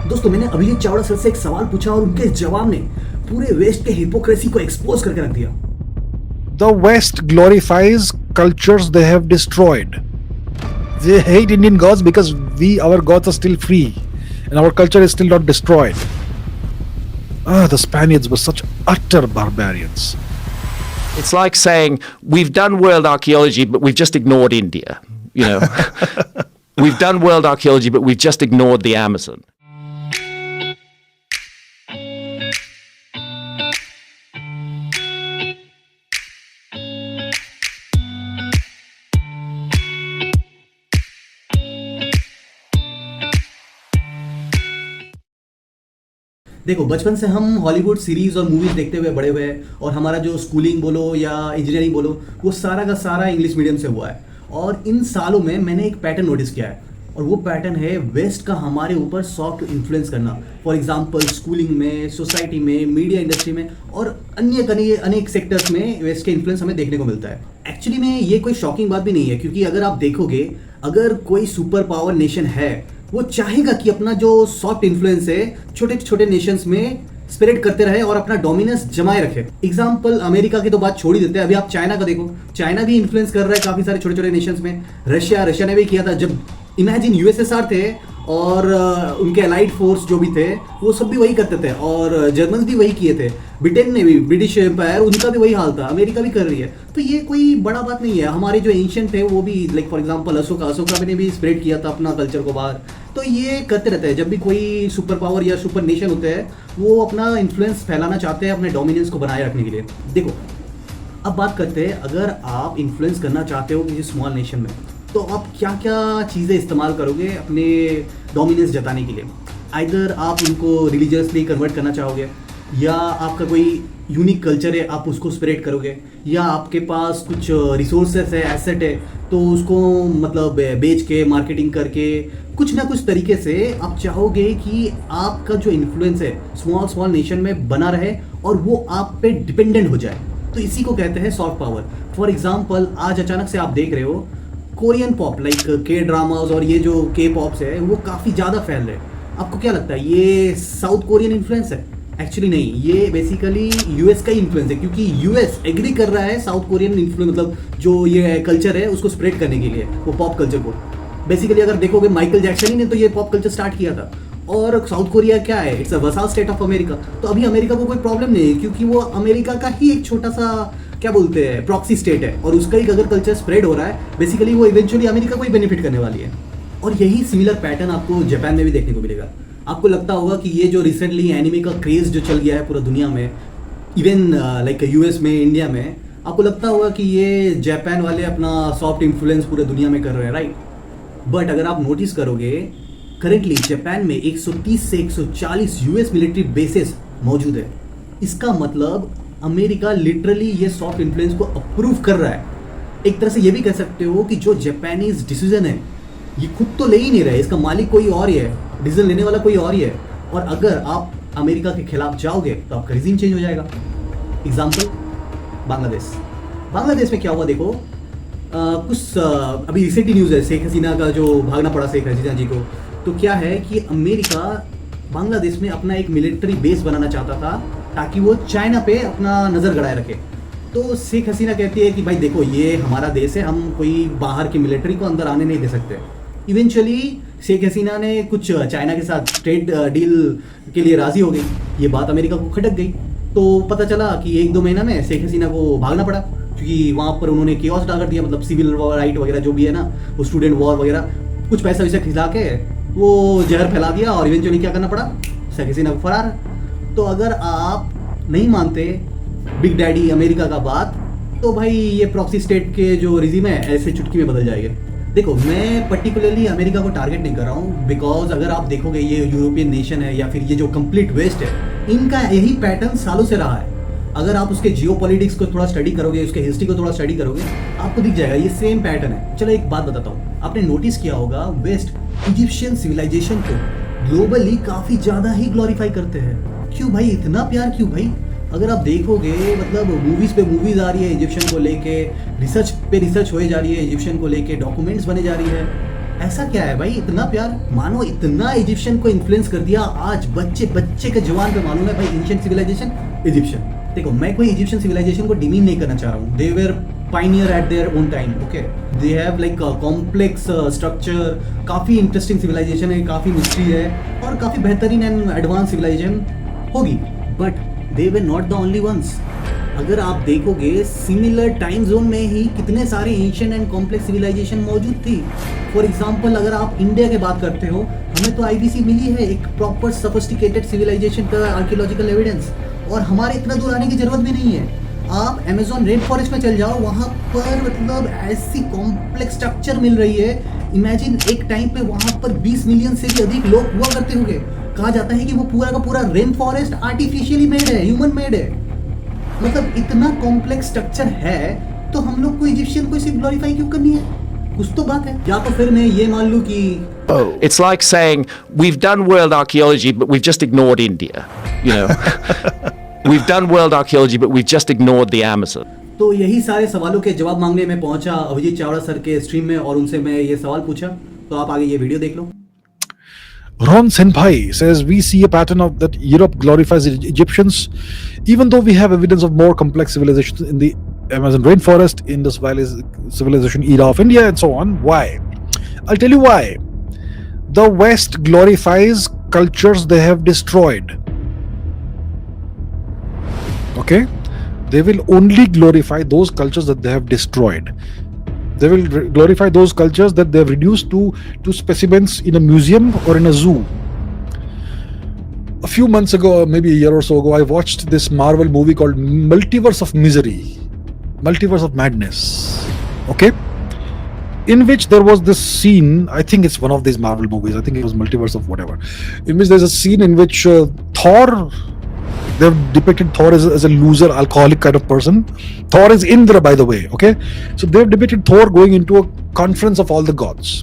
दोस्तों मैंने अभिजीत चावड़ा सर से एक सवाल पूछा और उनके जवाब ने पूरे वेस्ट के हिपोक्रेसी को एक्सपोज करके रख दिया। The West glorifies cultures they have destroyed. They hate Indian gods because our gods are still free and our culture is still not destroyed. The Spaniards were such utter barbarians. It's like saying we've done world archaeology, but we've just ignored India. We've done world archaeology, but we've just ignored the Amazon. देखो बचपन से हम Hollywood series और movies देखते हुए बड़े हुए हैं और हमारा जो स्कूलिंग बोलो या इंजीनियरिंग बोलो वो सारा का सारा इंग्लिश मीडियम से हुआ है। और इन सालों में मैंने एक पैटर्न नोटिस किया है और वो पैटर्न है वेस्ट का हमारे ऊपर सॉफ्ट इन्फ्लुएंस करना। फॉर एग्जांपल स्कूलिंग में, सोसाइटी में, मीडिया इंडस्ट्री में और अन्य अनेक सेक्टर्स में वेस्ट के इन्फ्लुएंस हमें देखने को मिलता है। एक्चुअली में ये कोई शॉकिंग बात भी नहीं है, क्योंकि अगर आप देखोगे अगर कोई सुपर पावर नेशन है वो चाहेगा कि अपना जो सॉफ्ट इन्फ्लुएंस है छोटे छोटे नेशंस में स्प्रेड करते रहे और अपना डोमिनेंस जमाए रखे। एग्जांपल अमेरिका की तो बात छोड़ ही देते हैं, अभी आप चाइना का देखो, चाइना भी इन्फ्लुएंस कर रहा है काफी सारे छोटे छोटे नेशंस में। रशिया ने भी किया था। जब इमेजिन यूएसएसआर थे और उनके अलाइड फोर्स जो भी थे वो सब भी वही करते थे और जर्मन भी वही किए थे। ब्रिटेन ने भी, ब्रिटिश एम्पायर, उनका भी वही हाल था। अमेरिका भी कर रही है, तो ये कोई बड़ा बात नहीं है। हमारे जो एंशिएंट थे वो भी लाइक फॉर एग्जांपल अशोका ने भी स्प्रेड किया था अपना कल्चर को बाहर। तो ये करते रहते हैं। जब भी कोई सुपर पावर या सुपर नेशन होते हैं वो अपना इन्फ्लुएंस फैलाना चाहते हैं अपने डोमिनेंस को बनाए रखने के लिए। देखो अब बात करते हैं, अगर आप इन्फ्लुएंस करना चाहते हो किसी स्मॉल नेशन में तो आप क्या क्या चीज़ें इस्तेमाल करोगे अपने डोमिनेंस जताने के लिए। आइदर आप उनको रिलीजियसली कन्वर्ट करना चाहोगे, या आपका कोई यूनिक कल्चर है आप उसको स्प्रेड करोगे, या आपके पास कुछ रिसोर्सेस है, एसेट है, तो उसको मतलब बेच के मार्केटिंग करके कुछ ना कुछ तरीके से आप चाहोगे कि आपका जो इन्फ्लुएंस है स्मॉल नेशन में बना रहे और वो आप पे डिपेंडेंट हो जाए। तो इसी को कहते हैं सॉफ्ट पावर। फॉर एग्जाम्पल आज अचानक से आप देख रहे हो कोरियन पॉप लाइक के ड्रामाज और ये जो के पॉप्स है वो काफ़ी ज़्यादा फैल रहे हैं। आपको क्या लगता है ये साउथ कोरियन इन्फ्लुएंस है? एक्चुअली नहीं, ये बेसिकली यूएस का इन्फ्लुएंस है, क्योंकि यूएस एग्री कर रहा है साउथ कोरियन इन्फ्लुएंस मतलब जो ये कल्चर है उसको स्प्रेड करने के लिए, वो पॉप कल्चर को। बेसिकली अगर देखोगे माइकल जैक्सन ही ने तो ये पॉप कल्चर स्टार्ट किया था। और साउथ कोरिया क्या है, it's a vassal state of America. तो अभी अमेरिका को कोई प्रॉब्लम नहीं है, क्योंकि वो अमेरिका का ही एक छोटा सा क्या बोलते हैं प्रॉक्सी स्टेट है और उसका ही अगर कल्चर स्प्रेड हो रहा है बेसिकली वो इवेंचुअली अमेरिका को ही बेनिफिट करने वाली है। और यही सिमिलर पैटर्न आपको जापान में भी देखने को मिलेगा। आपको लगता होगा कि ये जो रिसेंटली एनिमे का क्रेज जो चल गया है पूरा दुनिया में, इवन लाइक यूएस में, इंडिया में, आपको लगता होगा कि ये जापान वाले अपना सॉफ्ट इन्फ्लुएंस पूरे दुनिया में कर रहे हैं, राइट? बट अगर आप नोटिस करोगे करेंटली जापान में 130 से 140 यूएस मिलिट्री बेसेस मौजूद है। इसका मतलब अमेरिका लिटरली ये सॉफ्ट इन्फ्लुएंस को अप्रूव कर रहा है। एक तरह से ये भी कह सकते हो कि जो जापानीज डिसीजन है ये खुद तो ले ही नहीं रहे, इसका मालिक कोई और ही है, डिसीजन लेने वाला कोई और ही है। और अगर आप अमेरिका के खिलाफ जाओगे तो आपका रिजीम चेंज हो जाएगा। एग्जाम्पल बांग्लादेश में क्या हुआ देखो, अभी रिसेंटली न्यूज़ है शेख हसीना का जो भागना पड़ा शेख हसीना जी को। तो क्या है कि अमेरिका बांग्लादेश में अपना एक मिलिट्री बेस बनाना चाहता था ताकि वो चाइना पे अपना नज़र गड़ाए रखे। तो शेख हसीना कहती है कि भाई देखो ये हमारा देश है, हम कोई बाहर की मिलिट्री को अंदर आने नहीं दे सकते। इवेंचुअली शेख हसीना ने कुछ चाइना के साथ ट्रेड डील के लिए राज़ी हो गई। ये बात अमेरिका को खटक गई। तो पता चला कि 1-2 महीना में शेख हसीना को भागना पड़ा, क्योंकि वहाँ पर उन्होंने केओस डाल कर दिया, मतलब सिविल राइट वगैरह जो भी है ना, वो स्टूडेंट वॉर वगैरह, कुछ पैसा वैसा खिला के वो जहर फैला दिया और इवेंचुअली क्या करना पड़ा, शेख हसीना को फरार। तो अगर आप नहीं मानते बिग डैडी अमेरिका का बात, तो भाई ये प्रॉक्सी स्टेट के जो रिजीम है ऐसे चुटकी में बदल जाएंगे। देखो मैं पर्टिकुलरली अमेरिका को टारगेट नहीं कर रहा हूँ, बिकॉज अगर आप देखोगे ये यूरोपियन नेशन है या फिर ये जो कंप्लीट वेस्ट है, इनका यही पैटर्न सालों से रहा है। अगर आप उसके जियोपॉलिटिक्स को थोड़ा स्टडी करोगे, उसके हिस्ट्री को थोड़ा स्टडी करोगे, आपको दिख जाएगा ये सेम पैटर्न है। चलो एक बात बताता हूँ, आपने नोटिस किया होगा वेस्ट इजिप्शियन सिविलाइजेशन को ग्लोबली काफ़ी ज़्यादा ही ग्लोरीफाई करते हैं। क्यों भाई, इतना प्यार क्यों भाई? अगर आप देखोगे मतलब मूवीज़ पे मूवीज़ आ रही है इजिप्शियन को लेके, रिसर्च पे रिसर्च होए जा रही है इजिप्शियन को लेके, डॉक्यूमेंट्स बने जा रही है। ऐसा क्या है भाई, इतना प्यार मानो, इतना इजिप्शियन को इन्फ्लुएंस कर दिया। आज बच्चे बच्चे के जवान पे मालूम है भाई एंशिएंट सिविलाइजेशन इजिप्शियन। देखो मैं कोई इजिप्शियन सिविलाइजेशन को डिमीन नहीं करना चाह रहा हूँ, they were pioneer at their own time, okay, they have like complex structure, काफ़ी इंटरेस्टिंग सिविलाइजेशन है, काफ़ी मिस्ट्री है और काफ़ी बेहतरीन एंड एडवांस सिविलाइजेशन होगी, but they were not the only ones. अगर आप देखोगे सिमिलर टाइम जोन में ही कितने सारे एंशिएंट एंड कॉम्प्लेक्स सिविलाइजेशन मौजूद थी। फॉर एग्जांपल अगर आप इंडिया की बात करते हो, हमें तो आईबीसी मिली है एक प्रॉपर सोफिस्टिकेटेड सिविलाइजेशन का आर्कियोलॉजिकल एविडेंस, और हमारे इतना दूर आने की जरूरत भी नहीं है। आप अमेजोन रेन फॉरेस्ट में चल जाओ, वहाँ पर मतलब ऐसी कॉम्प्लेक्स स्ट्रक्चर मिल रही है। इमेजिन एक टाइम पे वहाँ पर 20 मिलियन से भी अधिक लोग हुआ करते होंगे। कहा जाता है कि वो पूरा का पूरा रेन फॉरेस्ट आर्टिफिशियली मेड है, ह्यूमन मेड है। मतलब इतना कॉम्प्लेक्स स्ट्रक्चर है तो हम लोग को इजिप्शियन को इसे ग्लोरीफाई क्यों करनी है? कुछ तो बात है। या तो फिर मैं ये मान लूँ कि It's like saying we've done world archaeology, but we've just ignored India. You know, we've done world archaeology, but we've just ignored the Amazon. तो यही सारे सवालों के जवाब मांगने में पहुंचा अभिजीत चावड़ा सर के स्ट्रीम में और उनसे मैं ये सवाल पूछा। तो आप आगे ये वीडियो देख लो। Ron Senpai says we see a pattern of that Europe glorifies the Egyptians, even though we have evidence of more complex civilizations in the Amazon rainforest, Indus Valley civilization era of India, and so on. Why? I'll tell you why. The West glorifies cultures they have destroyed. Okay? They will only glorify those cultures that they have destroyed. They will glorify those cultures that they have reduced to specimens in a museum or in a zoo. A few months ago, maybe a year or so ago, I watched this Marvel movie called Multiverse of Misery, Multiverse of Madness. Okay? In which there was this scene, I think it's one of these Marvel movies, I think it was Multiverse of whatever, in which there's a scene in which Thor, they've depicted Thor as a loser, alcoholic kind of person. Thor is Indra, by the way, okay? So they've depicted Thor going into a conference of all the gods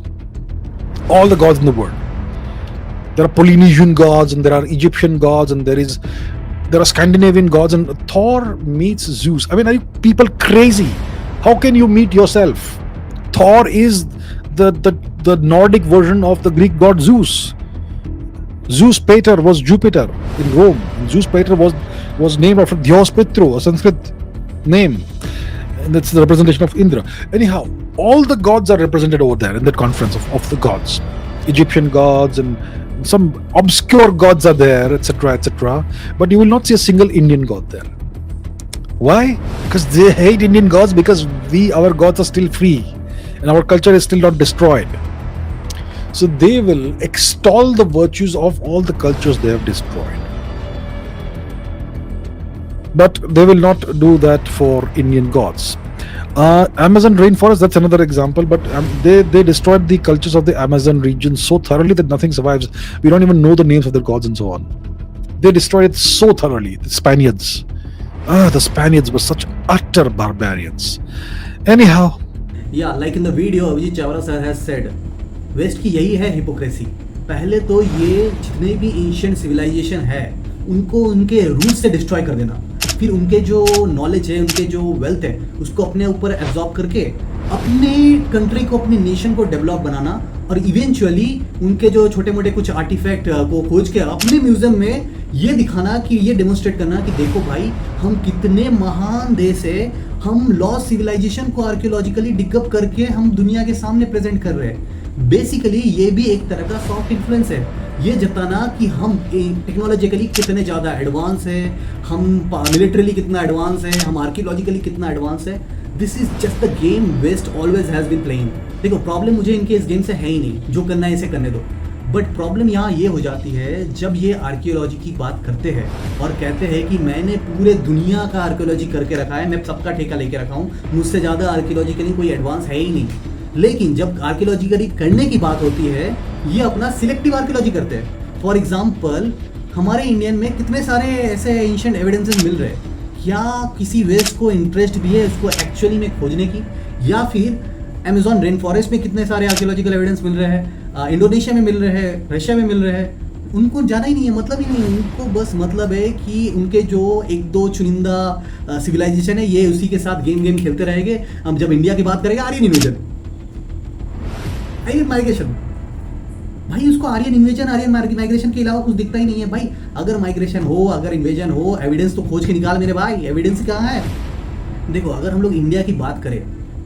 in the world. There are Polynesian gods, and there are Egyptian gods, and there are Scandinavian gods, and Thor meets Zeus. I mean, are you people crazy? How can you meet yourself? Thor is the Nordic version of the Greek god Zeus. Zeus Pater was Jupiter in Rome. And Zeus Pater was named after Dios Pitru, a Sanskrit name. And that's the representation of Indra. Anyhow, all the gods are represented over there in that conference of the gods. Egyptian gods and some obscure gods are there, etc., etc. But you will not see a single Indian god there. Why? Because they hate Indian gods, because our gods are still free and our culture is still not destroyed. So they will extol the virtues of all the cultures they have destroyed. But they will not do that for Indian gods. Amazon rainforest, that's another example, but they destroyed the cultures of the Amazon region so thoroughly that nothing survives. We don't even know the names of their gods and so on. They destroyed it so thoroughly, the Spaniards. The Spaniards were such utter barbarians. Anyhow. Yeah, like in the video, Abhijit Chavra sir has said, west की यही है hypocrisy. पहले तो ये जितने भी ancient civilisation है उनको उनके रूट से डिस्ट्रॉय कर देना, फिर उनके जो नॉलेज है, उनके जो वेल्थ है, उसको अपने ऊपर एब्जॉर्ब करके अपने कंट्री को, अपने नेशन को डेवलप बनाना, और इवेंचुअली उनके जो छोटे मोटे कुछ आर्टिफैक्ट को खोज के अपने म्यूजियम में ये दिखाना, कि ये डेमोन्स्ट्रेट करना कि देखो भाई हम कितने महान देश है, हम लॉस्ट सिविलाइजेशन को आर्कियोलॉजिकली डिगअप करके हम दुनिया के सामने प्रेजेंट कर रहे हैं। बेसिकली ये भी एक तरह का सॉफ्ट इन्फ्लुएंस है, ये जताना कि हम टेक्नोलॉजिकली कितने ज़्यादा एडवांस है, हम मिलिट्रीली कितना एडवांस है, हम आर्कियोलॉजिकली कितना एडवांस है। This is just the game west always has been playing. देखो प्रॉब्लम मुझे इनके इस गेम से है ही नहीं, जो करना है इसे करने दो, बट प्रॉब्लम यहाँ ये हो जाती है जब ये आर्कियोलॉजी की बात करते हैं और कहते हैं कि मैंने पूरे दुनिया का आर्कियोलॉजी करके रखा है, मैं सबका ठेका लेके रखा हूँ, मुझसे ज़्यादा आर्कियोलॉजिकली कोई एडवांस है ही नहीं। लेकिन जब आर्कियोलॉजिकली करने की बात होती है, ये अपना सिलेक्टिव आर्कियोलॉजी करते हैं। फॉर एग्जांपल हमारे इंडियन में कितने सारे ऐसे एंशिएंट एविडेंसेस मिल रहे हैं, क्या किसी वेस्ट को इंटरेस्ट भी है उसको एक्चुअली में खोजने की, या फिर अमेजॉन रेन फॉरेस्ट में कितने सारे आर्कियोलॉजिकल एविडेंस मिल रहे हैं, इंडोनेशिया में मिल रहे हैं, रशिया में मिल रहे हैं, उनको जाना ही नहीं है, मतलब ही नहीं है। उनको बस मतलब है कि उनके जो एक दो चुनिंदा सिविलाइजेशन है ये उसी के साथ गेम खेलते रहेंगे। हम जब इंडिया की बात करेंगे आर्यन इन्वेजन, आर्यन माइग्रेशन, भाई उसको आर्यन इन्वेजन, आर्यन माइग्रेशन के अलावा कुछ दिखता ही नहीं है भाई। अगर माइग्रेशन हो, अगर इन्वेजन हो, एविडेंस तो खोज के निकाल मेरे भाई, एविडेंस कहाँ है? देखो अगर हम लोग इंडिया की बात करें,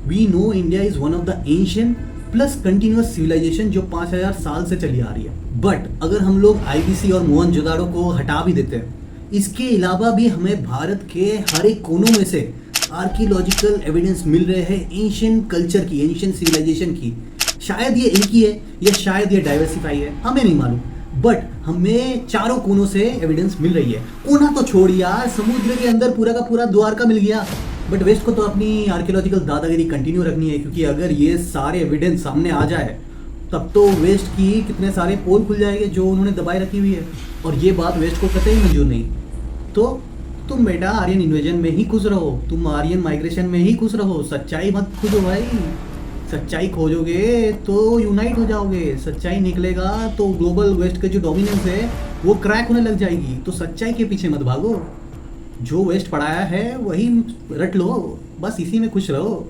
we know India is one of the ancient plus continuous civilization जो 5000 साल से चली आ रही है। बट अगर हम लोग आईबीसी और मोहनजोदाड़ो को हटा भी देते हैं, इसके अलावा भी हमें भारत के हर एक कोनों में से आर्कियोलॉजिकल एविडेंस मिल रहे हैं एंशिएंट कल्चर की, एंशिएंट सिविलाइजेशन की। शायद ये एक ही है या शायद ये डाइवर्सिफाई है, हमें नहीं मालूम, बट हमें चारों कोनों से एविडेंस मिल रही है। कोना तो छोड़ यार, समुद्र के अंदर पूरा का पूरा द्वारका मिल गया। बट वेस्ट को तो अपनी आर्कियोलॉजिकल दादागिरी कंटिन्यू रखनी है, क्योंकि अगर ये सारे एविडेंस सामने आ जाए तब तो वेस्ट की कितने सारे पोल खुल जाएंगे जो उन्होंने दबाए रखी हुई है, और ये बात वेस्ट को कतई मंजूर नहीं। तो तुम बेटा आर्यन इन्वेजन में ही खुश रहो, तुम आर्यन माइग्रेशन में ही खुश रहो, सच्चाई मत खोजो भाई। सच्चाई खोजोगे तो यूनाइट हो जाओगे, सच्चाई निकलेगा तो ग्लोबल वेस्ट का जो डोमिनेंस है वो क्रैक होने लग जाएगी। तो सच्चाई के पीछे मत भागो, जो वेस्ट पढ़ाया है वही रट लो, बस इसी में खुश रहो।